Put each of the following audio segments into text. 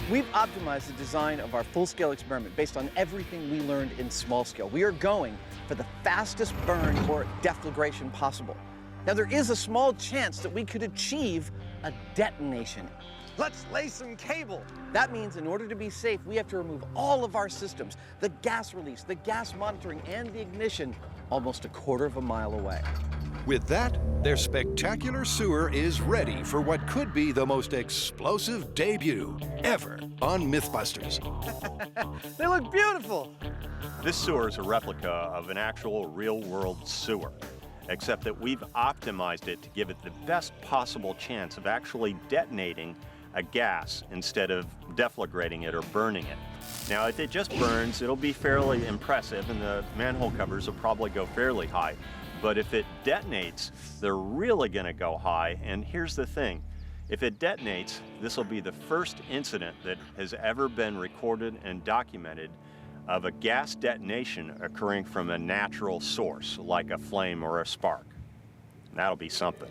We've optimized the design of our full-scale experiment based on everything we learned in small scale. We are going for the fastest burn or deflagration possible. Now, there is a small chance that we could achieve a detonation. Let's lay some cable. That means in order to be safe, we have to remove all of our systems, the gas release, the gas monitoring, and the ignition, almost a quarter of a mile away. With that, their spectacular sewer is ready for what could be the most explosive debut ever on MythBusters. They look beautiful. This sewer is a replica of an actual real-world sewer, except that we've optimized it to give it the best possible chance of actually detonating a gas instead of deflagrating it or burning it. Now, if it just burns, it'll be fairly impressive, and the manhole covers will probably go fairly high. But if it detonates, they're really going to go high. And here's the thing. If it detonates, this will be the first incident that has ever been recorded and documented of a gas detonation occurring from a natural source, like a flame or a spark. That'll be something.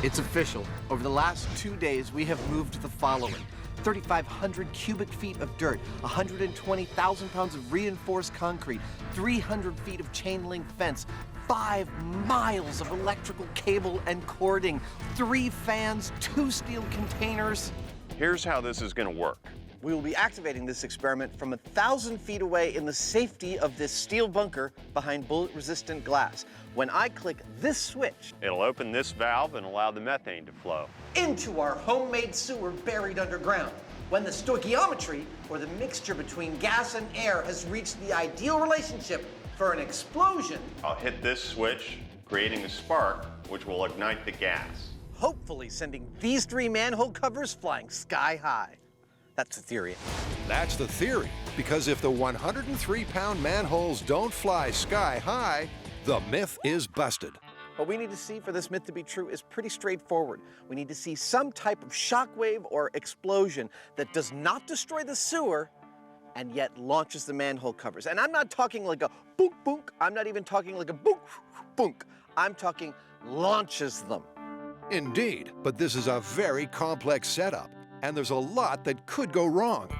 It's official. Over the last 2 days, we have moved the following: 3,500 cubic feet of dirt, 120,000 pounds of reinforced concrete, 300 feet of chain link fence, 5 miles of electrical cable and cording, 3 fans, 2 steel containers. Here's how this is going to work. We will be activating this experiment from 1,000 feet away in the safety of this steel bunker behind bullet-resistant glass. When I click this switch, It'll open this valve and allow the methane to flow. into our homemade sewer buried underground. When the stoichiometry, or the mixture between gas and air, has reached the ideal relationship for an explosion, I'll hit this switch, creating a spark, which will ignite the gas. hopefully sending these 3 manhole covers flying sky high. That's the theory. That's the theory, because if the 103-pound manholes don't fly sky high, the myth is busted. What we need to see for this myth to be true is pretty straightforward. We need to see some type of shockwave or explosion that does not destroy the sewer and yet launches the manhole covers. And I'm not talking like a boonk boonk. I'm not even talking like a boonk boonk. I'm talking launches them. Indeed, but this is a very complex setup, and there's a lot that could go wrong.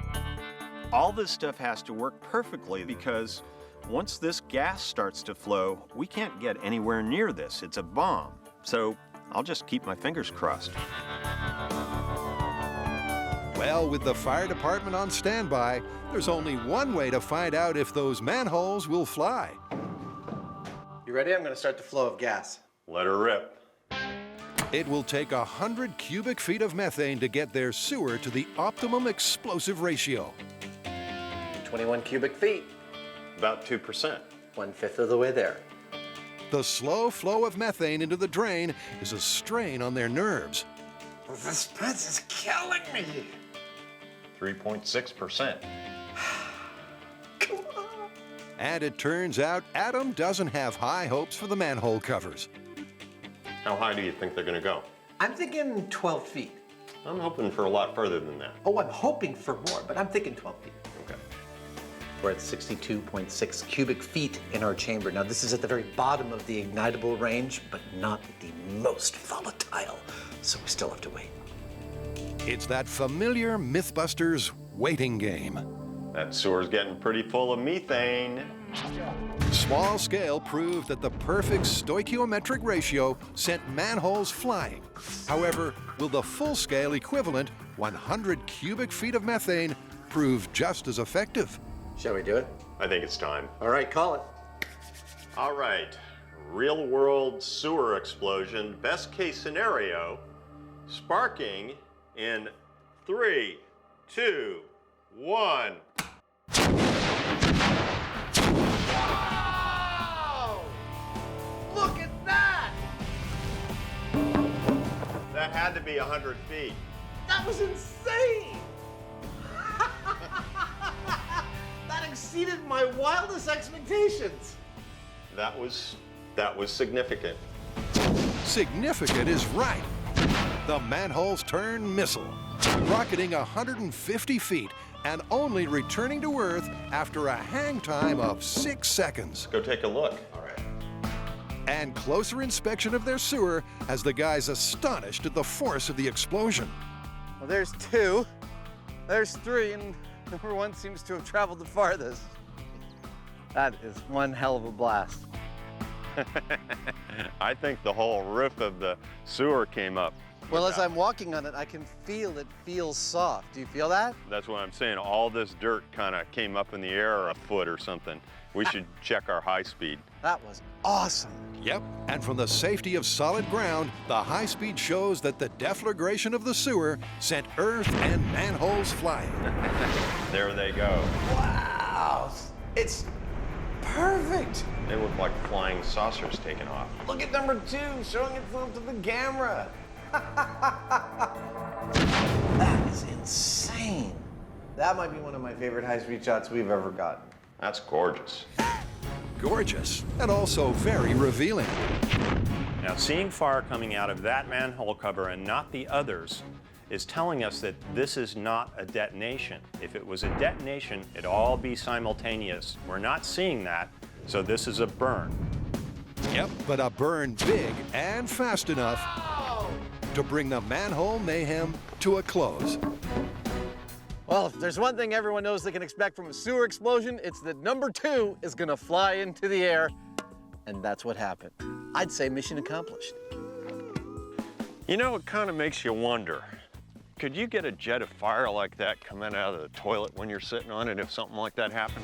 All this stuff has to work perfectly because once this gas starts to flow, we can't get anywhere near this. It's a bomb. So I'll just keep my fingers crossed. Well, with the fire department on standby, there's only one way to find out if those manholes will fly. You ready? I'm going to start the flow of gas. Let her rip. It will take 100 cubic feet of methane to get their sewer to the optimum explosive ratio. 21 cubic feet. About 2%. 1/5 of the way there. The slow flow of methane into the drain is a strain on their nerves. The suspense is killing me. 3.6%. Come on. And it turns out Adam doesn't have high hopes for the manhole covers. How high do you think they're going to go? I'm thinking 12 feet. I'm hoping for a lot further than that. Oh, I'm hoping for more, but I'm thinking 12 feet. Okay. We're at 62.6 cubic feet in our chamber. Now, this is at the very bottom of the ignitable range, but not the most volatile, so we still have to wait. It's that familiar MythBusters waiting game. That sewer's getting pretty full of methane. Small scale proved that the perfect stoichiometric ratio sent manholes flying. However, will the full-scale equivalent, 100 cubic feet of methane, prove just as effective? Shall we do it? I think it's time. All right, call it. All right. Real-world sewer explosion, best case scenario, sparking in 3, 2, 1. Wow! Look at that! That had to be 100 feet. That was insane! That exceeded my wildest expectations. That was significant. Significant is right. The manholes turn missile, rocketing 150 feet and only returning to Earth after a hang time of 6 seconds. Go take a look. All right. And closer inspection of their sewer has the guys astonished at the force of the explosion. Well, there's 2. There's 3, and number 1 seems to have traveled the farthest. That is one hell of a blast. I think the whole roof of the sewer came up. Well, as I'm walking on it, I can feel it feels soft. Do you feel that? That's what I'm saying. All this dirt kind of came up in the air a foot or something. We should check our high speed. That was awesome. Yep, and from the safety of solid ground, the high speed shows that the deflagration of the sewer sent earth and manholes flying. There they go. Wow, it's perfect. They look like flying saucers taking off. Look at number 2 showing itself to the camera. That is insane. That might be one of my favorite high-speed shots we've ever gotten. That's gorgeous. Gorgeous, and also very revealing. Now, seeing fire coming out of that manhole cover and not the others is telling us that this is not a detonation. If it was a detonation, it'd all be simultaneous. We're not seeing that, so this is a burn. Yep, but a burn big and fast enough to bring the manhole mayhem to a close. Well, if there's one thing everyone knows they can expect from a sewer explosion, it's that number 2 is gonna fly into the air, and that's what happened. I'd say mission accomplished. You know, it kind of makes you wonder. Could you get a jet of fire like that coming out of the toilet when you're sitting on it if something like that happened?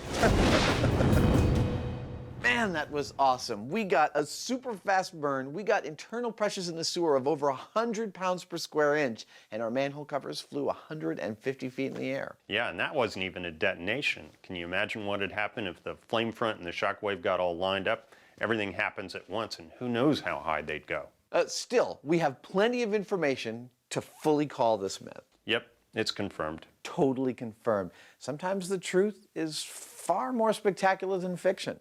Man, that was awesome. We got a super fast burn. We got internal pressures in the sewer of over 100 pounds per square inch, and our manhole covers flew 150 feet in the air. Yeah, and that wasn't even a detonation. Can you imagine what had happened if the flame front and the shockwave got all lined up? Everything happens at once, and who knows how high they'd go. Still, we have plenty of information to fully call this myth. Yep, it's confirmed. Totally confirmed. Sometimes the truth is far more spectacular than fiction.